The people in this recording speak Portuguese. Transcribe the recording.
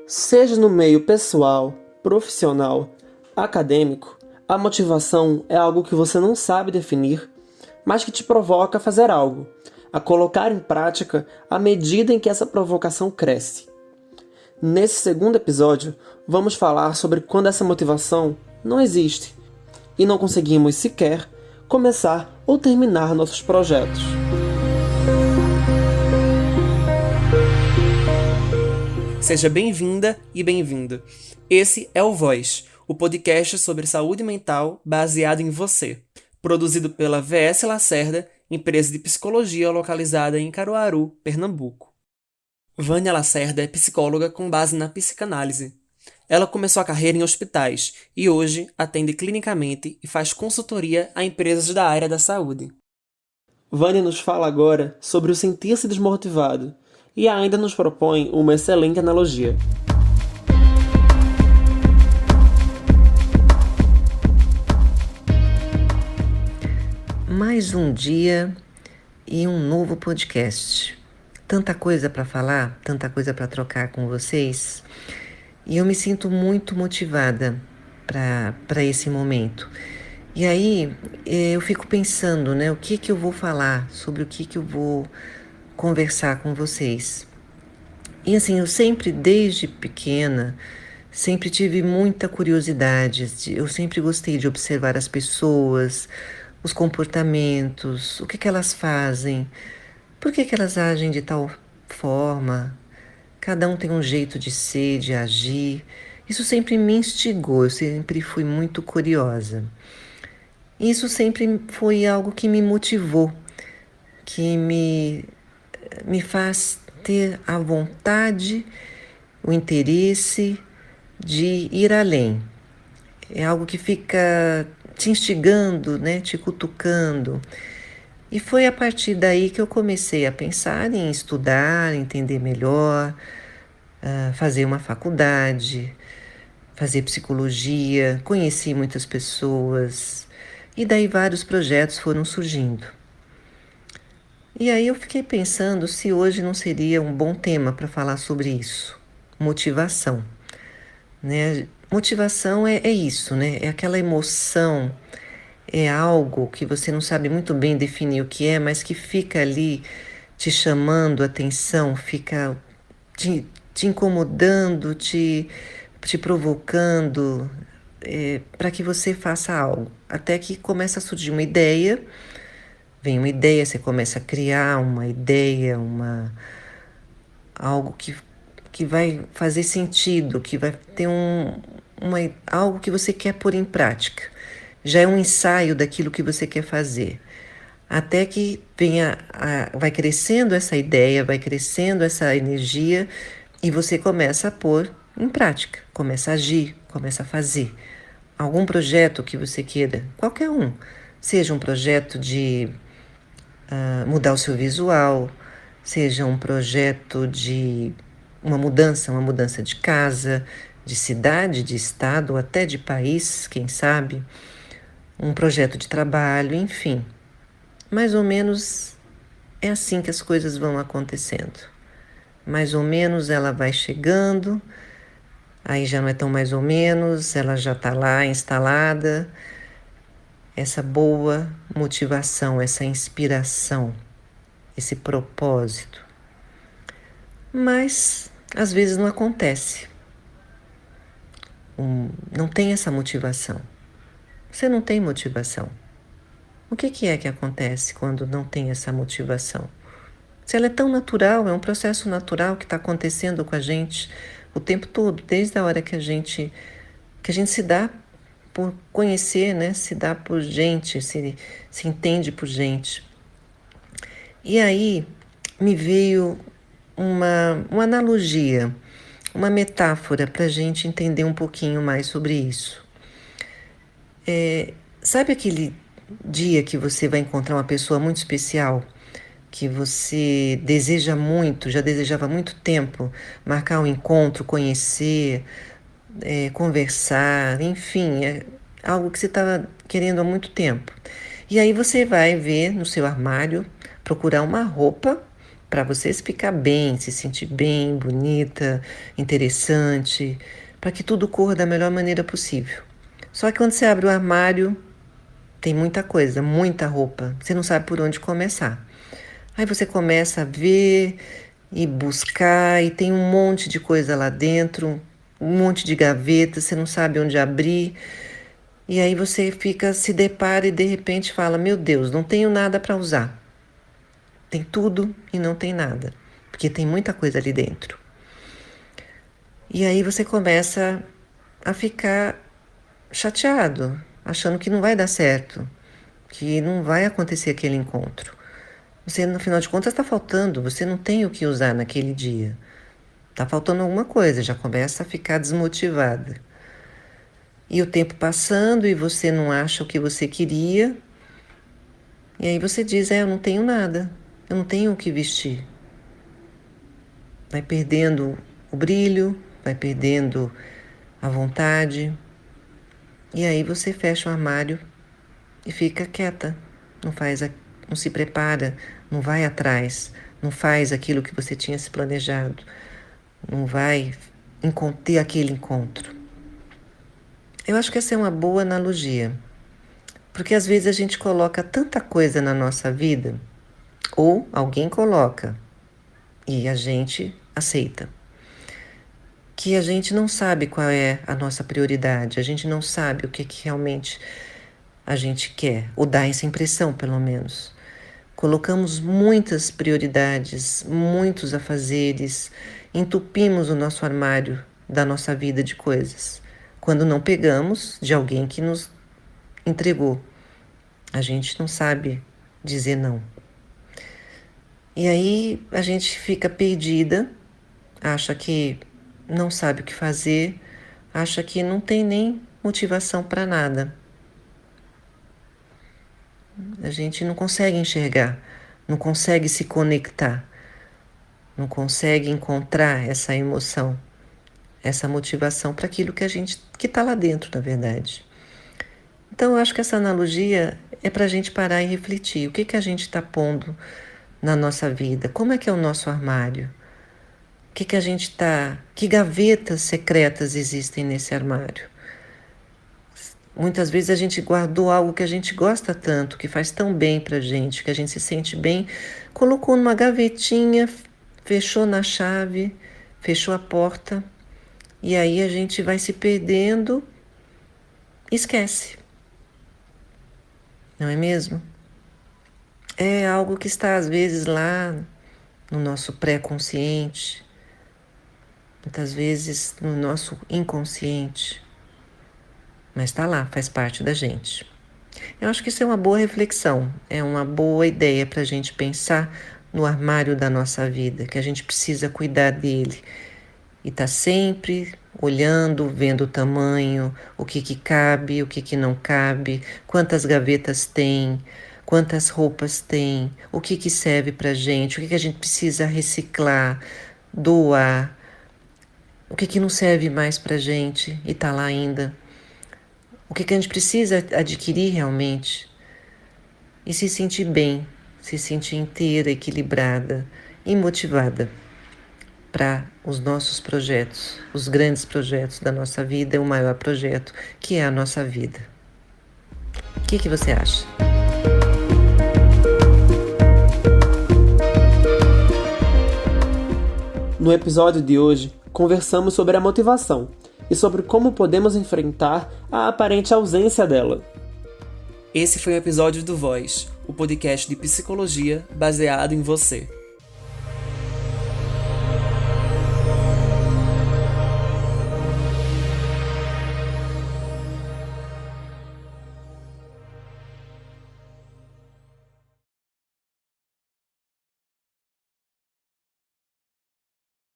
Seja no meio pessoal, profissional, acadêmico, a motivação é algo que você não sabe definir, mas que te provoca a fazer algo, a colocar em prática à medida em que essa provocação cresce. Nesse segundo episódio, vamos falar sobre quando essa motivação não existe e não conseguimos sequer começar ou terminar nossos projetos. Seja bem-vinda e bem-vindo. Esse é o Voz, o podcast sobre saúde mental baseado em você, produzido pela VS Lacerda, empresa de psicologia localizada em Caruaru, Pernambuco. Vânia Lacerda é psicóloga com base na psicanálise. Ela começou a carreira em hospitais e hoje atende clinicamente e faz consultoria a empresas da área da saúde. Vânia nos fala agora sobre o sentir-se desmotivado e ainda nos propõe uma excelente analogia. Mais um dia e um novo podcast. Tanta coisa para falar, tanta coisa para trocar com vocês. E eu me sinto muito motivada para esse momento. E aí eu fico pensando, né, o que eu vou falar, sobre o que eu vou conversar com vocês. E assim, eu sempre, desde pequena, sempre tive muita curiosidade. Eu sempre gostei de observar as pessoas, os comportamentos, o que elas fazem, por que elas agem de tal forma. Cada um tem um jeito de ser, de agir. Isso sempre me instigou, eu sempre fui muito curiosa. Isso sempre foi algo que me motivou, que me faz ter a vontade, o interesse de ir além. É algo que fica te instigando, né, te cutucando. E foi a partir daí que eu comecei a pensar em estudar, entender melhor, fazer uma faculdade, fazer psicologia, conheci muitas pessoas e daí vários projetos foram surgindo. E aí eu fiquei pensando se hoje não seria um bom tema para falar sobre isso, motivação, né? Motivação é isso, né? É aquela emoção, é algo que você não sabe muito bem definir o que é, mas que fica ali te chamando a atenção, fica te incomodando, te provocando, para que você faça algo. Até que começa a surgir uma ideia, vem uma ideia, você começa a criar uma ideia, algo que vai fazer sentido, que vai ter algo que você quer pôr em prática. Já é um ensaio daquilo que você quer fazer. Até que vai crescendo essa ideia, vai crescendo essa energia e você começa a pôr em prática, começa a agir, começa a fazer. Algum projeto que você queira, qualquer um, seja um projeto de mudar o seu visual, seja um projeto de uma mudança de casa, de cidade, de estado, ou até de país, quem sabe, um projeto de trabalho, enfim. Mais ou menos é assim que as coisas vão acontecendo. Mais ou menos ela vai chegando, aí já não é tão mais ou menos, ela já está lá instalada, essa boa motivação, essa inspiração, esse propósito. Mas às vezes não acontece. Não tem essa motivação. Você não tem motivação. O que é que acontece quando não tem essa motivação? Se ela é tão natural, é um processo natural que está acontecendo com a gente o tempo todo, desde a hora que a gente se dá por conhecer, né? Se dá por gente, se entende por gente. E aí me veio uma analogia, uma metáfora para a gente entender um pouquinho mais sobre isso. Sabe aquele dia que você vai encontrar uma pessoa muito especial, que você deseja muito, já desejava há muito tempo, marcar um encontro, conhecer, conversar, enfim, é algo que você estava querendo há muito tempo. E aí você vai ver no seu armário, procurar uma roupa para você ficar bem, se sentir bem, bonita, interessante, para que tudo corra da melhor maneira possível. Só que quando você abre o armário, tem muita coisa, muita roupa, você não sabe por onde começar. Aí você começa a ver e buscar, e tem um monte de coisa lá dentro, um monte de gavetas, você não sabe onde abrir. E aí você se depara e de repente fala: meu Deus, não tenho nada para usar. Tem tudo e não tem nada, porque tem muita coisa ali dentro. E aí você começa a ficar chateado, achando que não vai dar certo, que não vai acontecer aquele encontro. Você, no final de contas, está faltando, você não tem o que usar naquele dia. Está faltando alguma coisa, já começa a ficar desmotivada. E o tempo passando e você não acha o que você queria. E aí você diz: eu não tenho nada, eu não tenho o que vestir. Vai perdendo o brilho, vai perdendo a vontade. E aí você fecha o armário e fica quieta, não se prepara, não vai atrás, não faz aquilo que você tinha se planejado, não vai ter aquele encontro. Eu acho que essa é uma boa analogia, porque às vezes a gente coloca tanta coisa na nossa vida, ou alguém coloca e a gente aceita, que a gente não sabe qual é a nossa prioridade, a gente não sabe o que realmente a gente quer, ou dá essa impressão, pelo menos. Colocamos muitas prioridades, muitos afazeres, entupimos o nosso armário da nossa vida de coisas, quando não pegamos de alguém que nos entregou. A gente não sabe dizer não. E aí a gente fica perdida, acha que não sabe o que fazer, acha que não tem nem motivação para nada. A gente não consegue enxergar, não consegue se conectar, não consegue encontrar essa emoção, essa motivação para aquilo que está lá dentro, na verdade. Então eu acho que essa analogia é para a gente parar e refletir. O que a gente está pondo na nossa vida? Como é que é o nosso armário? Que a gente está... Que gavetas secretas existem nesse armário? Muitas vezes a gente guardou algo que a gente gosta tanto, que faz tão bem pra gente, que a gente se sente bem, colocou numa gavetinha, fechou na chave, fechou a porta, e aí a gente vai se perdendo e esquece. Não é mesmo? É algo que está às vezes lá no nosso pré-consciente, muitas vezes no nosso inconsciente, mas está lá, faz parte da gente. Eu acho que isso é uma boa reflexão, é uma boa ideia para a gente pensar no armário da nossa vida, que a gente precisa cuidar dele e tá sempre olhando, vendo o tamanho, o que cabe, o que não cabe, quantas gavetas tem, quantas roupas tem, o que serve pra gente, o que a gente precisa reciclar, doar, o que não serve mais pra gente e tá lá ainda, o que a gente precisa adquirir realmente e se sentir bem, se sentir inteira, equilibrada e motivada para os nossos projetos, os grandes projetos da nossa vida e o maior projeto, que é a nossa vida. O que você acha? No episódio de hoje, conversamos sobre a motivação e sobre como podemos enfrentar a aparente ausência dela. Esse foi o episódio do Voz, o podcast de psicologia baseado em você.